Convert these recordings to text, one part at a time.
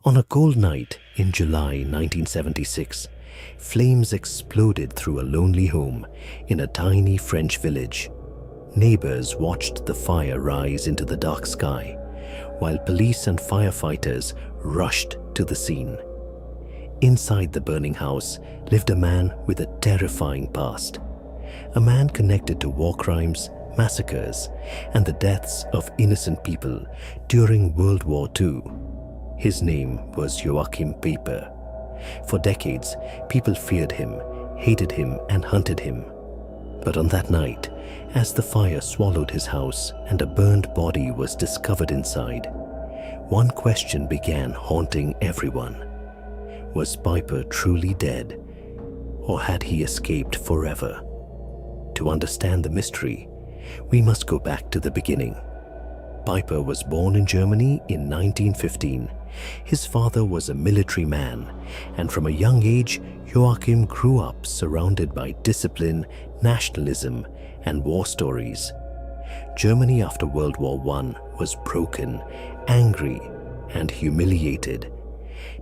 On a cold night in July 1976, flames exploded through a lonely home in a tiny French village. Neighbors watched the fire rise into the dark sky, while police and firefighters rushed to the scene. Inside the burning house lived a man with a terrifying past. A man connected to war crimes, massacres, and the deaths of innocent people during World War II. His name was Joachim Pieper. For decades, people feared him, hated him, and hunted him. But on that night, as the fire swallowed his house and a burned body was discovered inside, one question began haunting everyone. Was Pieper truly dead, or had he escaped forever? To understand the mystery, we must go back to the beginning. Pieper was born in Germany in 1915. His father was a military man, and from a young age, Joachim grew up surrounded by discipline, nationalism, and war stories. Germany after World War I was broken, angry, and humiliated.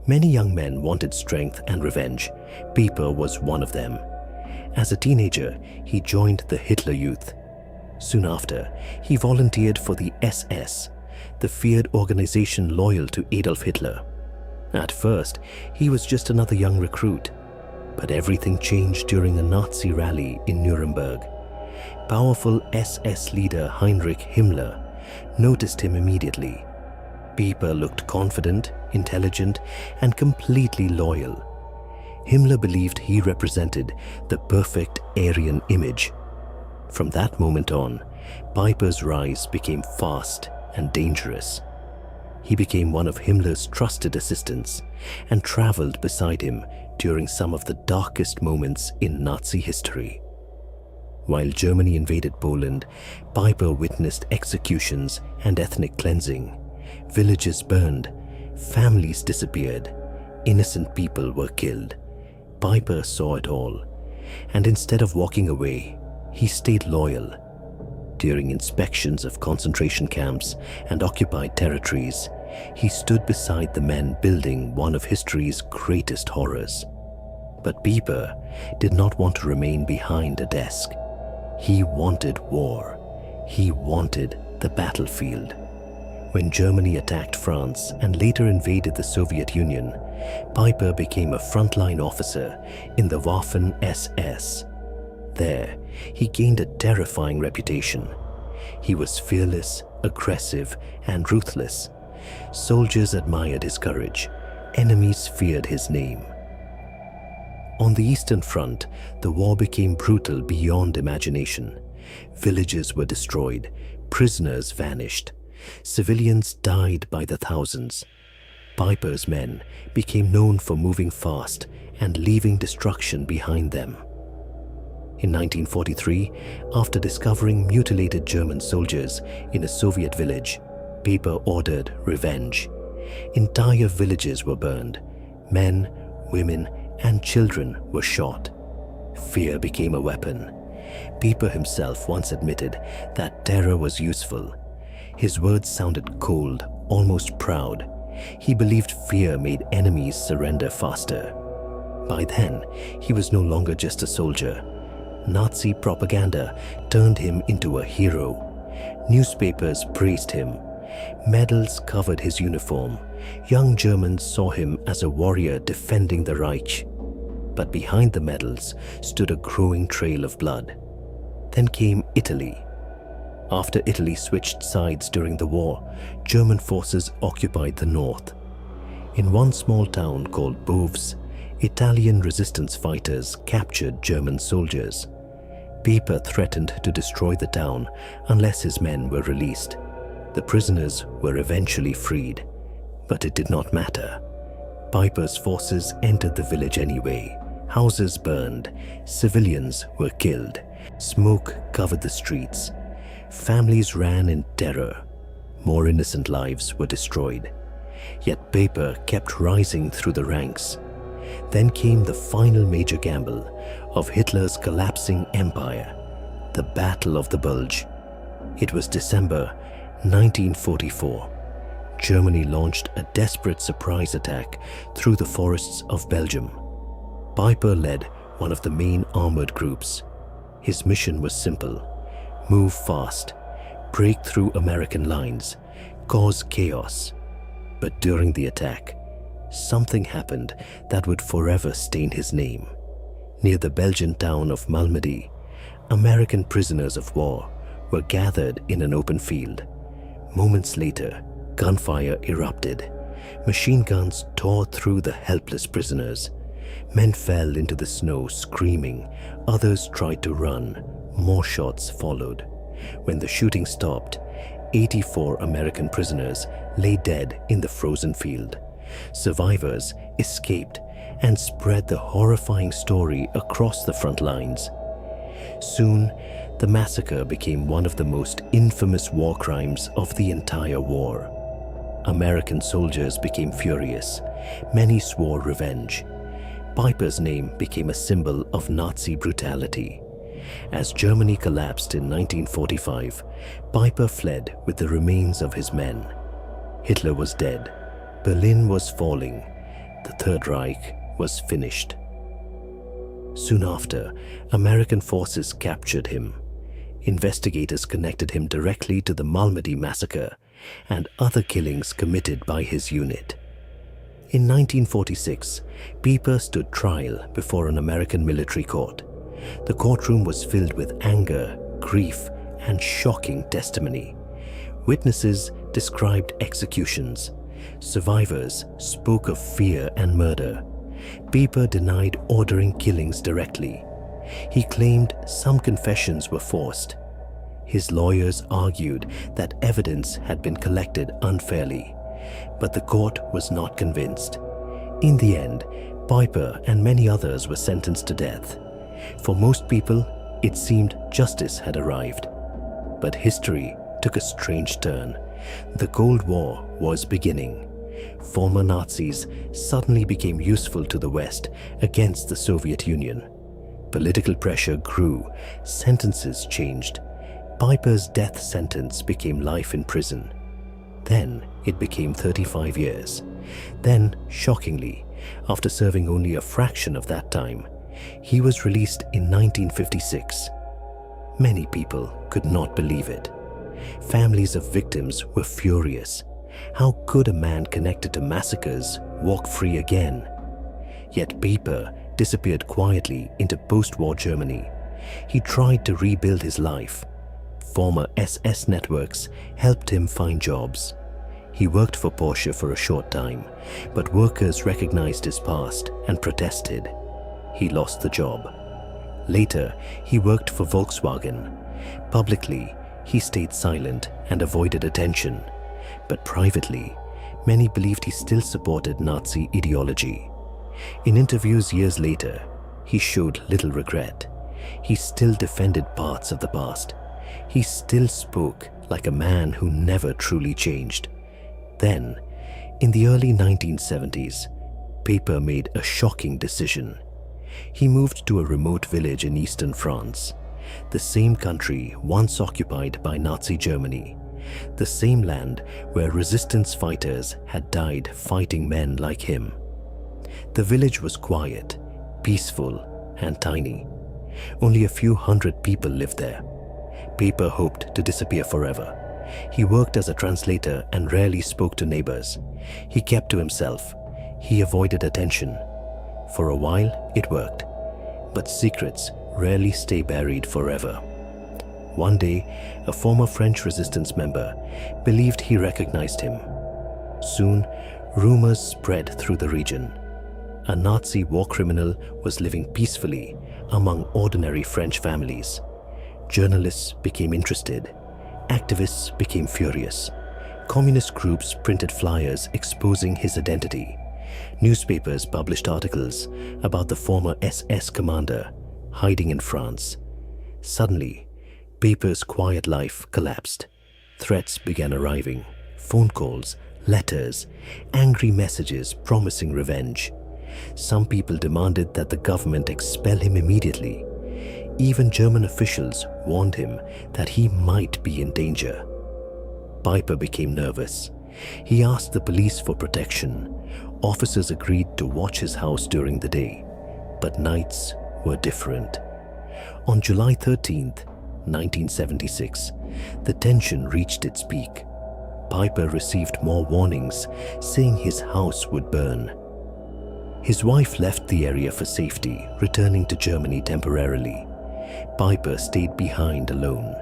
Many young men wanted strength and revenge. Pieper was one of them. As a teenager, he joined the Hitler Youth. Soon after, he volunteered for the SS, the feared organization loyal to Adolf Hitler. At first, he was just another young recruit, but everything changed during a Nazi rally in Nuremberg. Powerful SS leader Heinrich Himmler noticed him immediately. Pieper looked confident, intelligent, and completely loyal. Himmler believed he represented the perfect Aryan image. From that moment on, Pieper's rise became fast and dangerous. He became one of Himmler's trusted assistants and traveled beside him during some of the darkest moments in Nazi history. While Germany invaded Poland, Pieper witnessed executions and ethnic cleansing. Villages burned, families disappeared, innocent people were killed. Pieper saw it all, and instead of walking away, he stayed loyal. During inspections of concentration camps and occupied territories, he stood beside the men building one of history's greatest horrors. But Pieper did not want to remain behind a desk. He wanted war. He wanted the battlefield. When Germany attacked France and later invaded the Soviet Union, Pieper became a frontline officer in the Waffen-SS. There, he gained a terrifying reputation. He was fearless, aggressive, and ruthless. Soldiers admired his courage. Enemies feared his name. On the Eastern Front, the war became brutal beyond imagination. Villages were destroyed, prisoners vanished. Civilians died by the thousands. Pieper's men became known for moving fast and leaving destruction behind them. In 1943, after discovering mutilated German soldiers in a Soviet village, Pieper ordered revenge. Entire villages were burned. Men, women, and children were shot. Fear became a weapon. Pieper himself once admitted that terror was useful. His words sounded cold, almost proud. He believed fear made enemies surrender faster. By then, he was no longer just a soldier. Nazi propaganda turned him into a hero. Newspapers praised him. Medals covered his uniform. Young Germans saw him as a warrior defending the Reich. But behind the medals stood a growing trail of blood. Then came Italy. After Italy switched sides during the war, German forces occupied the north. In one small town called Boves, Italian resistance fighters captured German soldiers. Pieper threatened to destroy the town unless his men were released. The prisoners were eventually freed, but it did not matter. Pieper's forces entered the village anyway. Houses burned, civilians were killed, smoke covered the streets. Families ran in terror. More innocent lives were destroyed. Yet Pieper kept rising through the ranks. Then came the final major gamble of Hitler's collapsing empire, the Battle of the Bulge. It was December 1944. Germany launched a desperate surprise attack through the forests of Belgium. Pijper led one of the main armored groups. His mission was simple: move fast, break through American lines, cause chaos. But during the attack, something happened that would forever stain his name. Near the Belgian town of Malmedy, American prisoners of war were gathered in an open field. Moments later, gunfire erupted. Machine guns tore through the helpless prisoners. Men fell into the snow screaming. Others tried to run. More shots followed. When the shooting stopped, 84 American prisoners lay dead in the frozen field. Survivors escaped and spread the horrifying story across the front lines. Soon, the massacre became one of the most infamous war crimes of the entire war. American soldiers became furious. Many swore revenge. Pijper's name became a symbol of Nazi brutality. As Germany collapsed in 1945, Pijper fled with the remains of his men. Hitler was dead. Berlin was falling. The Third Reich was finished. Soon after, American forces captured him. Investigators connected him directly to the Malmedy massacre and other killings committed by his unit. In 1946, Pijper stood trial before an American military court. The courtroom was filled with anger, grief, and shocking testimony. Witnesses described executions. Survivors spoke of fear and murder. Pijper denied ordering killings directly. He claimed some confessions were forced. His lawyers argued that evidence had been collected unfairly, but the court was not convinced. In the end, Pijper and many others were sentenced to death. For most people, it seemed justice had arrived. But history took a strange turn. The Cold War was beginning. Former Nazis suddenly became useful to the West against the Soviet Union. Political pressure grew. Sentences changed. Pijper's death sentence became life in prison. Then it became 35 years. Then, shockingly, after serving only a fraction of that time, he was released in 1956. Many people could not believe it. Families of victims were furious. How could a man connected to massacres walk free again? Yet Pijper disappeared quietly into post-war Germany. He tried to rebuild his life. Former SS networks helped him find jobs. He worked for Porsche for a short time, but workers recognized his past and protested. He lost the job. Later, he worked for Volkswagen. Publicly, he stayed silent and avoided attention. But privately, many believed he still supported Nazi ideology. In interviews years later, he showed little regret. He still defended parts of the past. He still spoke like a man who never truly changed. Then, in the early 1970s, Pijper made a shocking decision. He moved to a remote village in eastern France, the same country once occupied by Nazi Germany, the same land where resistance fighters had died fighting men like him. The village was quiet, peaceful, and tiny. Only a few hundred people lived there. Pijper hoped to disappear forever. He worked as a translator and rarely spoke to neighbors. He kept to himself. He avoided attention. For a while, it worked. But secrets rarely stay buried forever. One day, a former French resistance member believed he recognized him. Soon, rumors spread through the region. A Nazi war criminal was living peacefully among ordinary French families. Journalists became interested. Activists became furious. Communist groups printed flyers exposing his identity. Newspapers published articles about the former SS commander hiding in France. Suddenly, Pijper's quiet life collapsed. Threats began arriving. Phone calls, letters, angry messages promising revenge. Some people demanded that the government expel him immediately. Even German officials warned him that he might be in danger. Pijper became nervous. He asked the police for protection. Officers agreed to watch his house during the day, but nights were different. On July 13th, 1976, the tension reached its peak. Piper received more warnings, saying his house would burn. His wife left the area for safety, returning to Germany temporarily. Piper stayed behind alone.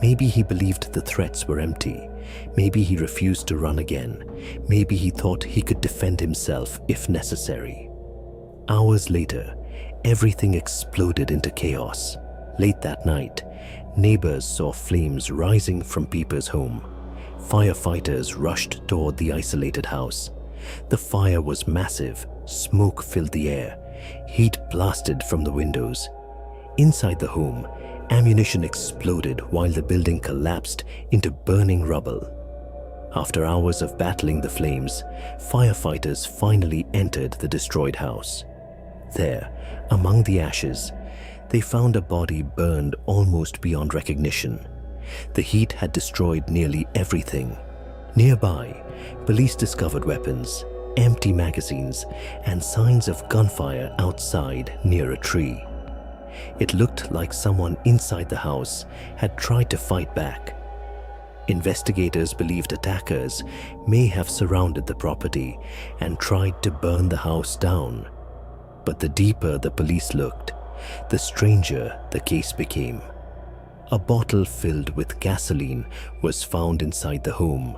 Maybe he believed the threats were empty. Maybe he refused to run again. Maybe he thought he could defend himself if necessary. Hours later, everything exploded into chaos. Late that night, neighbors saw flames rising from Piper's home. Firefighters rushed toward the isolated house. The fire was massive. Smoke filled the air. Heat blasted from the windows. Inside the home, ammunition exploded while the building collapsed into burning rubble. After hours of battling the flames, firefighters finally entered the destroyed house. There, among the ashes, they found a body burned almost beyond recognition. The heat had destroyed nearly everything. Nearby, police discovered weapons, empty magazines, and signs of gunfire outside near a tree. It looked like someone inside the house had tried to fight back. Investigators believed attackers may have surrounded the property and tried to burn the house down. But the deeper the police looked, the stranger the case became. A bottle filled with gasoline was found inside the home,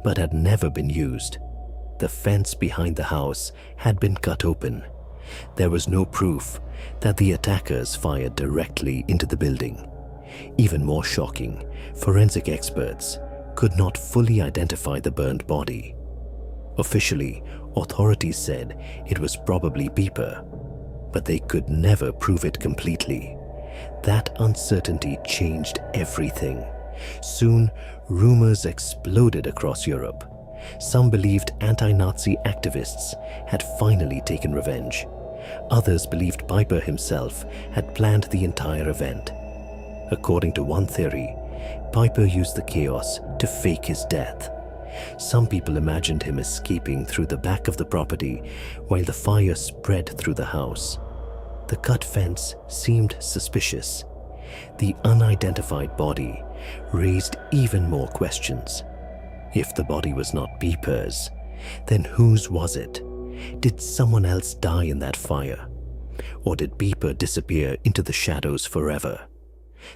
but had never been used. The fence behind the house had been cut open. There was no proof that the attackers fired directly into the building. Even more shocking, forensic experts could not fully identify the burned body. Officially, authorities said it was probably Piper, but they could never prove it completely. That uncertainty changed everything. Soon, rumors exploded across Europe. Some believed anti-Nazi activists had finally taken revenge. Others believed Piper himself had planned the entire event. According to one theory, Piper used the chaos to fake his death. Some people imagined him escaping through the back of the property while the fire spread through the house. The cut fence seemed suspicious. The unidentified body raised even more questions. If the body was not Piper's, then whose was it? Did someone else die in that fire? Or did Piper disappear into the shadows forever?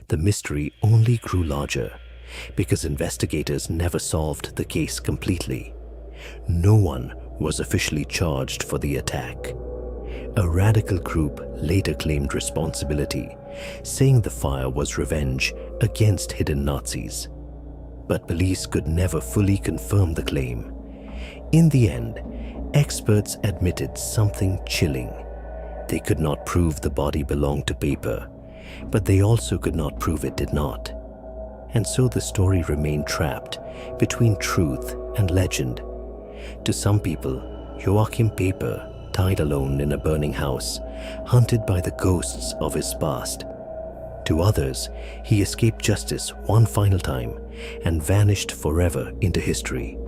The mystery only grew larger because investigators never solved the case completely. No one was officially charged for the attack. A radical group later claimed responsibility, saying the fire was revenge against hidden Nazis. But police could never fully confirm the claim. In the end, experts admitted something chilling. They could not prove the body belonged to Piper, but they also could not prove it did not. And so the story remained trapped between truth and legend. To some people, Joachim Piper died alone in a burning house, hunted by the ghosts of his past. To others, he escaped justice one final time and vanished forever into history.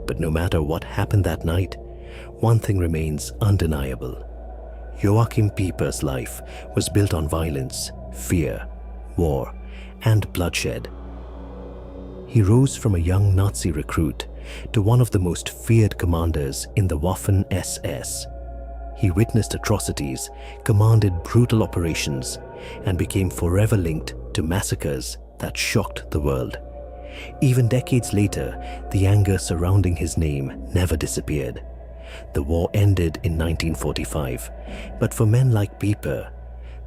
But no matter what happened that night, one thing remains undeniable. Joachim Piper's life was built on violence, fear, war, and bloodshed. He rose from a young Nazi recruit to one of the most feared commanders in the Waffen-SS. He witnessed atrocities, commanded brutal operations, and became forever linked to massacres that shocked the world. Even decades later, the anger surrounding his name never disappeared. The war ended in 1945, but for men like Piper,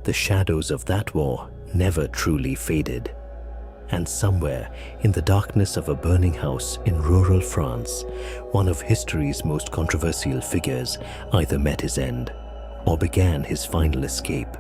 the shadows of that war never truly faded. And somewhere in the darkness of a burning house in rural France, one of history's most controversial figures either met his end or began his final escape.